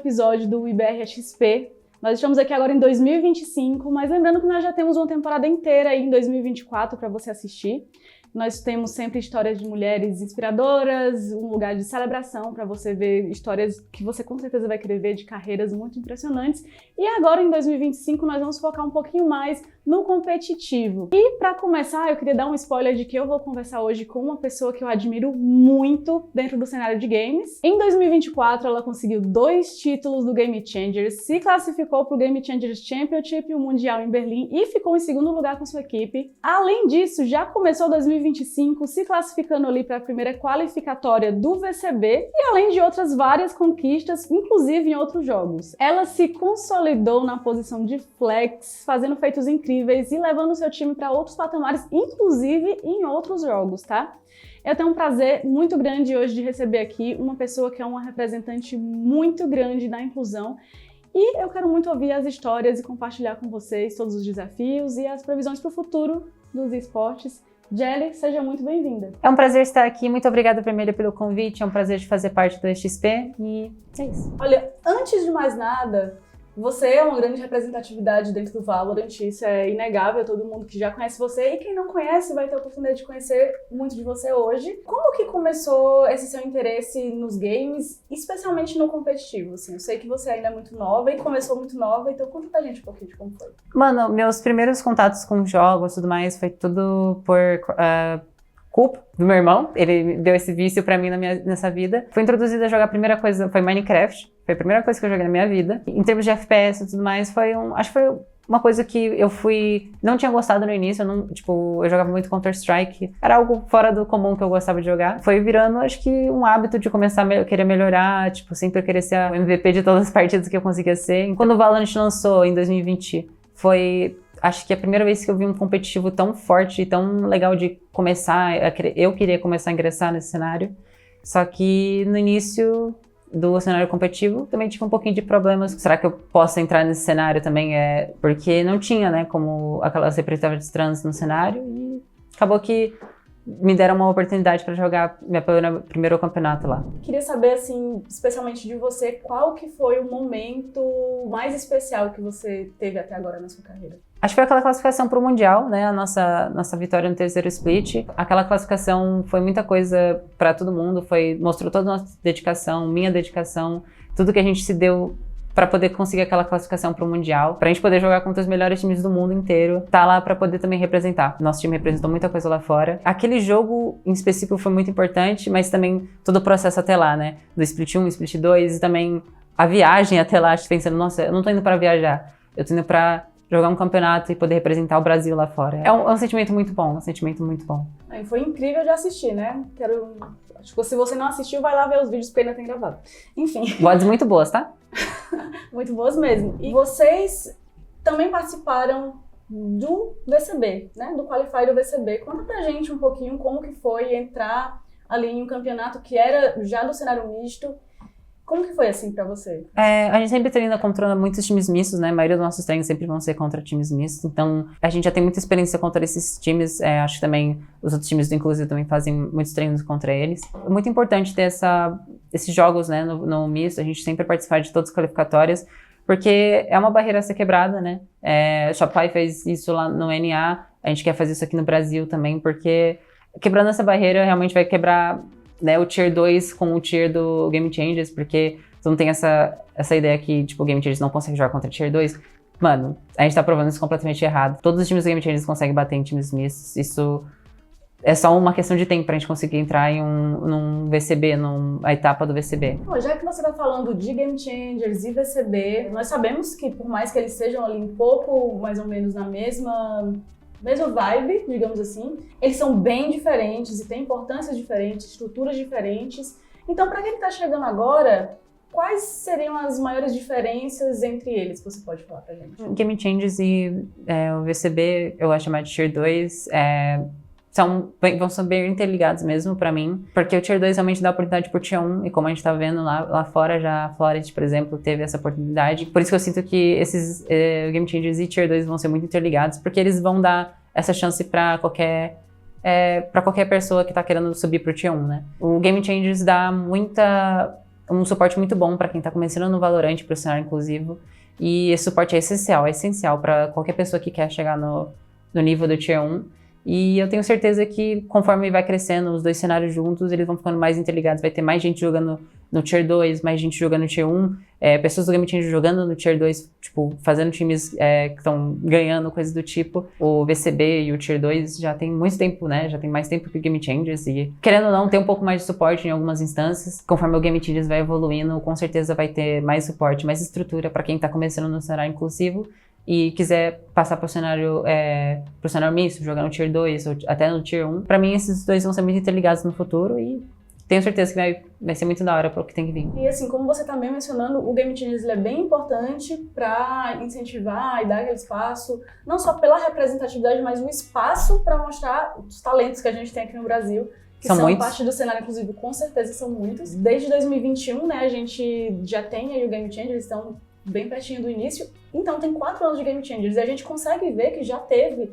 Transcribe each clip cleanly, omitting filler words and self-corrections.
episódio do IBR-XP. Nós estamos aqui agora em 2025, mas lembrando que nós já temos uma temporada inteira aí em 2024 para você assistir. Nós temos sempre histórias de mulheres inspiradoras, um lugar de celebração para você ver histórias que você com certeza vai querer ver, de carreiras muito impressionantes. E agora, em 2025, nós vamos focar um pouquinho mais no competitivo. E para começar, eu queria dar um spoiler de que eu vou conversar hoje com uma pessoa que eu admiro muito dentro do cenário de games. Em 2024, ela conseguiu 2 títulos do Game Changers, se classificou para o Game Changers Championship, o Mundial em Berlim, e ficou em segundo lugar com sua equipe. Além disso, já começou 2025 se classificando ali para a primeira qualificatória do VCB, e além de outras várias conquistas, inclusive em outros jogos. Ela se consolidou na posição de flex, fazendo feitos incríveis e levando o seu time para outros patamares, inclusive em outros jogos, tá? Eu tenho um prazer muito grande hoje de receber aqui uma pessoa que é uma representante muito grande da inclusão, e eu quero muito ouvir as histórias e compartilhar com vocês todos os desafios e as previsões para o futuro dos esportes. Jelly, seja muito bem-vinda. É um prazer estar aqui, muito obrigada primeiro pelo convite, é um prazer de fazer parte do XP e é isso. Olha, antes de mais nada, você é uma grande representatividade dentro do Valorant, isso é inegável, todo mundo que já conhece você, e quem não conhece vai ter a oportunidade de conhecer muito de você hoje. Como que começou esse seu interesse nos games, especialmente no competitivo? Assim, eu sei que você ainda é muito nova e começou muito nova, então conta pra gente um pouquinho de como foi. Mano, meus primeiros contatos com jogos e tudo mais foi tudo por culpa do meu irmão. Ele deu esse vício pra mim nessa vida. Fui introduzida a jogar, a primeira coisa foi Minecraft. Foi a primeira coisa que eu joguei na minha vida. Em termos de FPS e tudo mais, acho que foi uma coisa que eu não tinha gostado no início. Eu jogava muito Counter-Strike. Era algo fora do comum que eu gostava de jogar. Foi virando, acho que, um hábito de começar a querer melhorar, sempre querer ser o MVP de todas as partidas que eu conseguia ser. Quando o Valorant lançou em 2020, foi, acho que a primeira vez que eu vi um competitivo tão forte e tão legal de começar, eu queria começar a ingressar nesse cenário. Só que no início do cenário competitivo também tive um pouquinho de problemas. Será que eu posso entrar nesse cenário também? Porque não tinha, né, como aquelas representativas trans no cenário, e acabou que me deram uma oportunidade para jogar meu primeiro campeonato lá. Queria saber, assim, especialmente de você, qual que foi o momento mais especial que você teve até agora na sua carreira? Acho que foi aquela classificação para o Mundial, né? A nossa vitória no terceiro split. Aquela classificação foi muita coisa para todo mundo, mostrou toda a nossa dedicação, minha dedicação, tudo que a gente se deu para poder conseguir aquela classificação para o Mundial, para a gente poder jogar contra os melhores times do mundo inteiro, tá lá para poder também representar. Nosso time representou muita coisa lá fora. Aquele jogo em específico foi muito importante, mas também todo o processo até lá, né? Do split 1, split 2 e também a viagem até lá, pensando, nossa, eu não tô indo para viajar, eu tô indo para jogar um campeonato e poder representar o Brasil lá fora. É um sentimento muito bom, um sentimento muito bom. Foi incrível de assistir, né? Acho que se você não assistiu, vai lá ver os vídeos que ainda tem gravado. Enfim. Voz muito boas, tá? Muito boas mesmo. E vocês também participaram do VCB, né? Do Qualify do VCB. Conta pra gente um pouquinho como que foi entrar ali em um campeonato que era já do cenário misto. Como que foi assim pra você? A gente sempre treina contra muitos times mistos, né? A maioria dos nossos treinos sempre vão ser contra times mistos. Então, a gente já tem muita experiência contra esses times. Acho que também os outros times do Inclusive também fazem muitos treinos contra eles. É muito importante ter esses jogos, né, no misto. A gente sempre participar de todas as qualificatórias, porque é uma barreira a ser quebrada, né? A Shopify fez isso lá no NA. A gente quer fazer isso aqui no Brasil também, porque quebrando essa barreira realmente vai quebrar, né, o Tier 2 com o Tier do Game Changers, porque tu não tem essa ideia que, tipo, o Game Changers não consegue jogar contra Tier 2. Mano, a gente tá provando isso completamente errado. Todos os times do Game Changers conseguem bater em times mistos. Isso é só uma questão de tempo pra gente conseguir entrar em num VCB, numa etapa do VCB. Bom, já que você tá falando de Game Changers e VCB, nós sabemos que por mais que eles sejam ali um pouco, mais ou menos, na mesma vibe, digamos assim, eles são bem diferentes e têm importâncias diferentes, estruturas diferentes. Então, para quem está chegando agora, quais seriam as maiores diferenças entre eles que você pode falar pra gente? Game Changers e o VCB, eu acho chamado de Tier 2, vão ser bem interligados mesmo pra mim, porque o Tier 2 realmente dá oportunidade pro Tier 1, e como a gente tá vendo lá fora, já a Florid, por exemplo, teve essa oportunidade. Por isso que eu sinto que esses Game Changers e Tier 2 vão ser muito interligados, porque eles vão dar essa chance pra qualquer pessoa que tá querendo subir pro Tier 1, né? O Game Changers dá um suporte muito bom para quem está começando no Valorant, para o cenário inclusivo. E esse suporte é essencial para qualquer pessoa que quer chegar no nível do Tier 1. E eu tenho certeza que conforme vai crescendo os dois cenários juntos, eles vão ficando mais interligados. Vai ter mais gente jogando no Tier 2, mais gente jogando no Tier 1, pessoas do Game Changer jogando no Tier 2, tipo, fazendo times que estão ganhando, coisas do tipo. O VCB e o Tier 2 já tem muito tempo, né? Já tem mais tempo que o Game Changers e, querendo ou não, tem um pouco mais de suporte em algumas instâncias. Conforme o Game Changers vai evoluindo, com certeza vai ter mais suporte, mais estrutura para quem tá começando no cenário inclusivo e quiser passar pro cenário misto, jogar no Tier 2 ou até no Tier 1. Pra mim, esses dois vão ser muito interligados no futuro e tenho certeza que vai ser muito da hora pro que tem que vir. E assim, como você também mencionando, o Game Changers é bem importante para incentivar e dar aquele espaço, não só pela representatividade, mas o espaço para mostrar os talentos que a gente tem aqui no Brasil, que são parte do cenário inclusive, com certeza são muitos. Desde 2021, né, a gente já tem aí o Game Changers, estão bem pertinho do início, então tem 4 anos de Game Changers e a gente consegue ver que já teve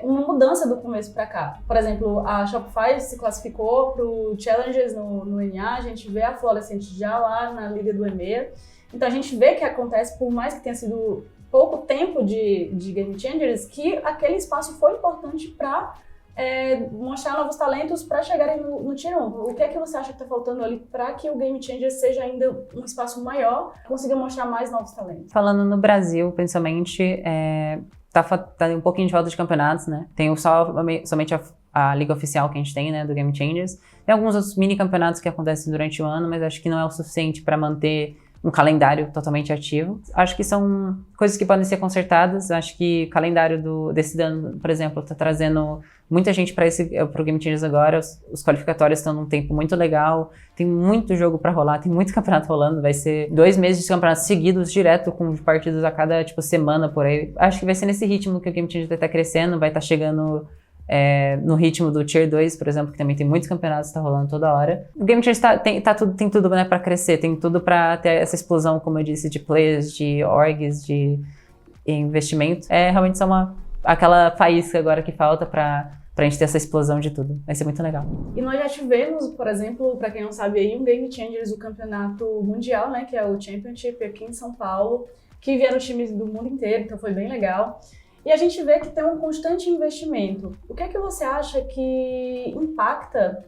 uma mudança do começo para cá. Por exemplo, a Shopify se classificou para o Challengers no NA, a gente vê a Florescent já lá na Liga do EMEA, então a gente vê que acontece, por mais que tenha sido pouco tempo de Game Changers, que aquele espaço foi importante para mostrar novos talentos para chegarem no Tier 1. O que é que você acha que está faltando ali para que o Game Changer seja ainda um espaço maior, consiga mostrar mais novos talentos? Falando no Brasil, principalmente, tá um pouquinho de falta de campeonatos, né? Tem somente a liga oficial que a gente tem, né, do Game Changers. Tem alguns outros mini campeonatos que acontecem durante o ano, mas acho que não é o suficiente para manter um calendário totalmente ativo. Acho que são coisas que podem ser consertadas. Acho que o calendário desse ano, por exemplo, está trazendo muita gente para o Game Changers agora. Os qualificatórios estão num tempo muito legal. Tem muito jogo para rolar, tem muito campeonato rolando. Vai ser 2 meses de campeonatos seguidos, direto, com partidas a cada semana por aí. Acho que vai ser nesse ritmo que o Game Changers vai estar crescendo, vai estar chegando no ritmo do Tier 2, por exemplo, que também tem muitos campeonatos que tá rolando toda hora. O Game Changers tem tudo, né, pra crescer, tem tudo pra ter essa explosão, como eu disse, de players, de orgs, de investimento. Realmente só aquela faísca agora que falta pra gente ter essa explosão de tudo. Vai ser muito legal. E nós já tivemos, por exemplo, pra quem não sabe aí, um Game Changers, o campeonato mundial, né, que é o Championship aqui em São Paulo, que vieram times do mundo inteiro, então foi bem legal. E a gente vê que tem um constante investimento. O que é que você acha que impacta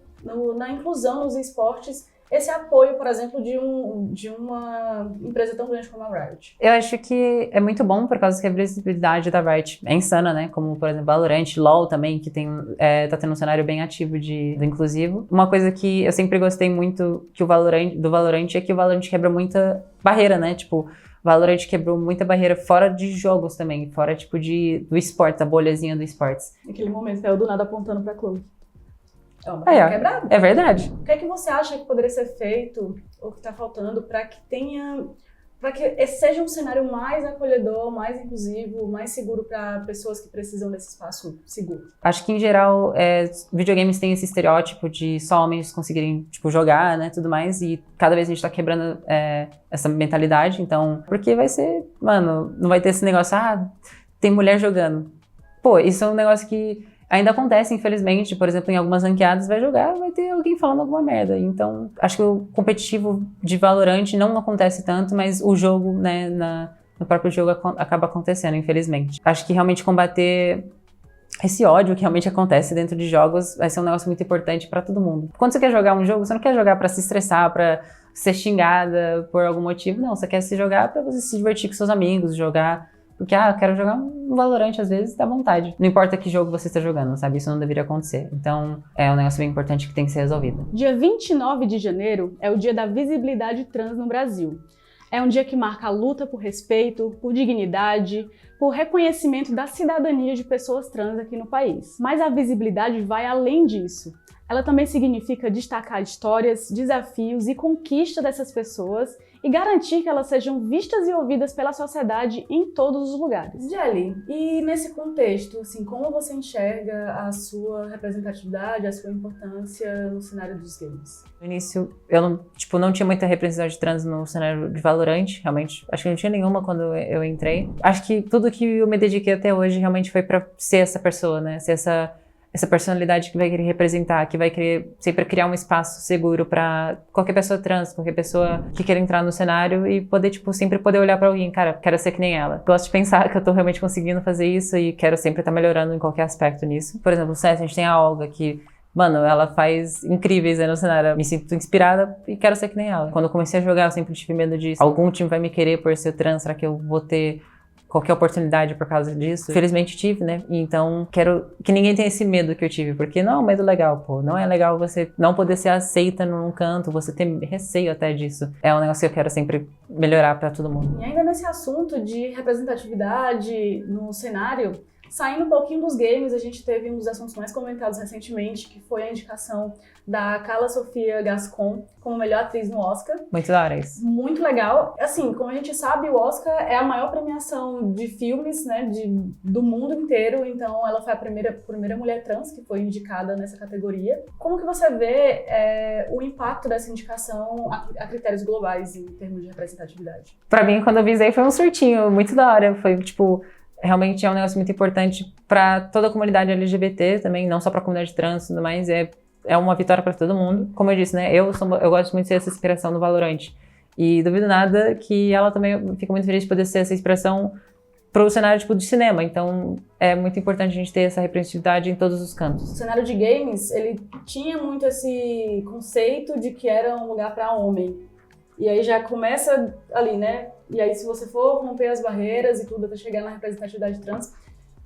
na inclusão nos esportes esse apoio, por exemplo, de uma empresa tão grande como a Riot? Eu acho que é muito bom por causa que a visibilidade da Riot é insana, né? Como, por exemplo, Valorant, LoL também, que tá tendo um cenário bem ativo do inclusivo. Uma coisa que eu sempre gostei muito do Valorant é que o Valorant quebra muita barreira, né? Tipo, Valorant quebrou muita barreira fora de jogos também, fora tipo do esportes, a bolhazinha do esportes. Naquele momento, saiu do nada apontando pra Chloe. É uma barreira quebrada. É verdade. O que é que você acha que poderia ser feito, ou que tá faltando, para que seja um cenário mais acolhedor, mais inclusivo, mais seguro para pessoas que precisam desse espaço seguro? Acho que, em geral, videogames têm esse estereótipo de só homens conseguirem, tipo, jogar, né, tudo mais, e cada vez a gente tá quebrando essa mentalidade, então, porque vai ser, mano, não vai ter esse negócio, tem mulher jogando. Pô, isso é um negócio que ainda acontece, infelizmente, por exemplo, em algumas ranqueadas, vai jogar, vai ter alguém falando alguma merda. Então, acho que o competitivo de Valorant não acontece tanto, mas o jogo, né, no próprio jogo acaba acontecendo, infelizmente. Acho que realmente combater esse ódio que realmente acontece dentro de jogos vai ser um negócio muito importante pra todo mundo. Quando você quer jogar um jogo, você não quer jogar pra se estressar, pra ser xingada por algum motivo, não. Você quer se jogar pra você se divertir com seus amigos, jogar... Porque, eu quero jogar um Valorant, às vezes, dá vontade. Não importa que jogo você está jogando, sabe? Isso não deveria acontecer. Então, é um negócio bem importante que tem que ser resolvido. Dia 29 de janeiro é o dia da visibilidade trans no Brasil. É um dia que marca a luta por respeito, por dignidade, por reconhecimento da cidadania de pessoas trans aqui no país. Mas a visibilidade vai além disso. Ela também significa destacar histórias, desafios e conquista dessas pessoas e garantir que elas sejam vistas e ouvidas pela sociedade em todos os lugares. Jelly, e nesse contexto, assim, como você enxerga a sua representatividade, a sua importância no cenário dos games? No início, eu não tinha muita representatividade trans no cenário de Valorant, realmente. Acho que não tinha nenhuma quando eu entrei. Acho que tudo que eu me dediquei até hoje realmente foi pra ser essa pessoa, né? Ser essa personalidade que vai querer representar, que vai querer sempre criar um espaço seguro pra qualquer pessoa trans, qualquer pessoa que queira entrar no cenário e poder, tipo, sempre poder olhar pra alguém, cara, quero ser que nem ela. Gosto de pensar que eu tô realmente conseguindo fazer isso e quero sempre estar melhorando em qualquer aspecto nisso. Por exemplo, no CS a gente tem a Olga, que, mano, ela faz incríveis aí no cenário. Eu me sinto inspirada e quero ser que nem ela. Quando eu comecei a jogar, eu sempre tive medo disso. Algum time vai me querer por ser trans, será que eu vou ter qualquer oportunidade por causa disso? Felizmente tive, né? Então, quero que ninguém tenha esse medo que eu tive, porque não é um medo legal, pô. Não é legal você não poder ser aceita num canto, você ter receio até disso. É um negócio que eu quero sempre melhorar pra todo mundo. E ainda nesse assunto de representatividade no cenário, saindo um pouquinho dos games, a gente teve um dos assuntos mais comentados recentemente, que foi a indicação da Carla Sofia Gascon como melhor atriz no Oscar. Muito da hora isso. Muito legal. Assim, como a gente sabe, o Oscar é a maior premiação de filmes, né, do mundo inteiro. Então, ela foi a primeira mulher trans que foi indicada nessa categoria. Como que você vê o impacto dessa indicação a critérios globais em termos de representatividade? Pra mim, quando eu visei, foi um surtinho muito da hora. Foi, tipo, realmente é um negócio muito importante pra toda a comunidade LGBT também, não só pra comunidade trans e tudo mais. É uma vitória pra todo mundo. Como eu disse, né, eu gosto muito de ser essa inspiração no Valorant. E duvido nada que ela também fica muito feliz de poder ser essa inspiração pro cenário, tipo, de cinema. Então, é muito importante a gente ter essa representatividade em todos os cantos. O cenário de games, ele tinha muito esse conceito de que era um lugar pra homem. E aí já começa ali, né? E aí, se você for romper as barreiras e tudo até chegar na representatividade trans,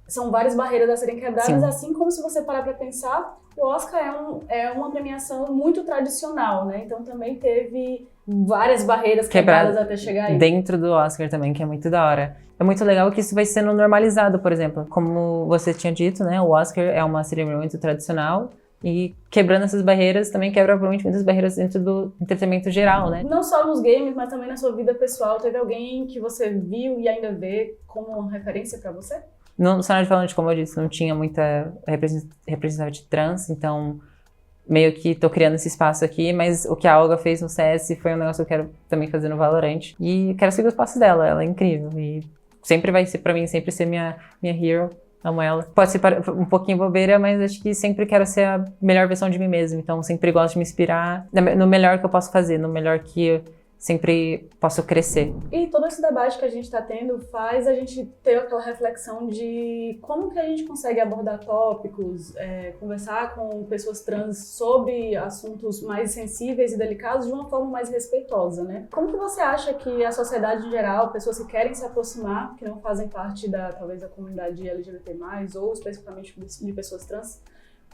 são várias barreiras a serem quebradas, Sim. assim como se você parar pra pensar, o Oscar é uma premiação muito tradicional, né? Então também teve várias barreiras quebradas até chegar aí. Dentro do Oscar também, que é muito da hora. É muito legal que isso vai sendo normalizado, por exemplo. Como você tinha dito, né? O Oscar é uma cerimônia muito tradicional. E quebrando essas barreiras, também quebra provavelmente muitas barreiras dentro do entretenimento geral, né? Não só nos games, mas também na sua vida pessoal. Teve alguém que você viu e ainda vê como uma referência pra você? No cenário de Valorant, como eu disse, não tinha muita representatividade trans, então meio que tô criando esse espaço aqui, mas o que a Olga fez no CS foi um negócio que eu quero também fazer no Valorant. E quero seguir os passos dela, ela é incrível. E sempre vai ser, pra mim, sempre ser minha hero. Amo ela. Pode ser um pouquinho bobeira, mas acho que sempre quero ser a melhor versão de mim mesma. Então sempre gosto de me inspirar no melhor que eu posso fazer, no melhor que eu sempre posso crescer. E todo esse debate que a gente está tendo faz a gente ter aquela reflexão de como que a gente consegue abordar tópicos, conversar com pessoas trans sobre assuntos mais sensíveis e delicados de uma forma mais respeitosa, né? Como que você acha que a sociedade em geral, pessoas que querem se aproximar, que não fazem parte talvez da comunidade LGBT+, ou especificamente de pessoas trans,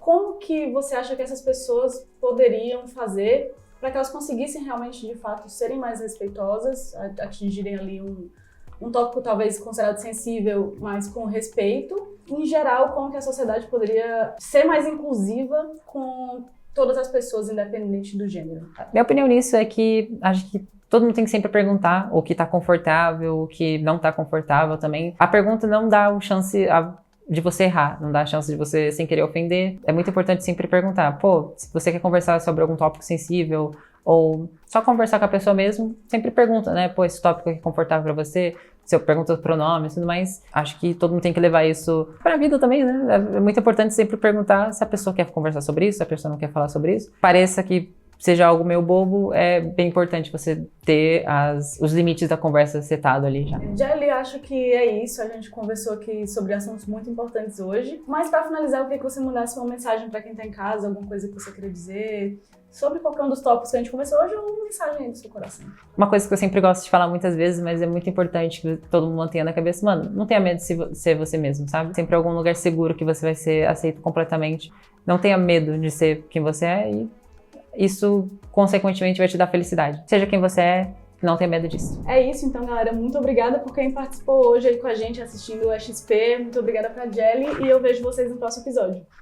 como que você acha que essas pessoas poderiam fazer para que elas conseguissem realmente, de fato, serem mais respeitosas, atingirem ali um tópico talvez considerado sensível, mas com respeito. Em geral, como que a sociedade poderia ser mais inclusiva com todas as pessoas, independente do gênero? Minha opinião nisso é que acho que todo mundo tem que sempre perguntar o que está confortável, o que não está confortável também. A pergunta não dá a chance de você errar, não dá a chance de você sem querer ofender. É muito importante sempre perguntar, pô, se você quer conversar sobre algum tópico sensível ou só conversar com a pessoa mesmo, sempre pergunta, né, pô, esse tópico aqui é confortável pra você? Se eu pergunto os pronomes e tudo mais, acho que todo mundo tem que levar isso pra vida também, né? É muito importante sempre perguntar se a pessoa quer conversar sobre isso, se a pessoa não quer falar sobre isso. Pareça que seja algo meio bobo, é bem importante você ter os limites da conversa setado ali já. Jelly, acho que é isso. A gente conversou aqui sobre assuntos muito importantes hoje. Mas para finalizar, eu queria que você mandasse uma mensagem para quem tá em casa, alguma coisa que você queria dizer sobre qualquer um dos tópicos que a gente conversou hoje, ou uma mensagem aí do seu coração. Uma coisa que eu sempre gosto de falar muitas vezes, mas é muito importante que todo mundo mantenha na cabeça, mano, não tenha medo de ser você mesmo, sabe? Sempre algum lugar seguro que você vai ser aceito completamente. Não tenha medo de ser quem você é e isso, consequentemente, vai te dar felicidade. Seja quem você é, não tenha medo disso. É isso, então, galera. Muito obrigada por quem participou hoje aí com a gente assistindo o XP. Muito obrigada pra Jelly e eu vejo vocês no próximo episódio.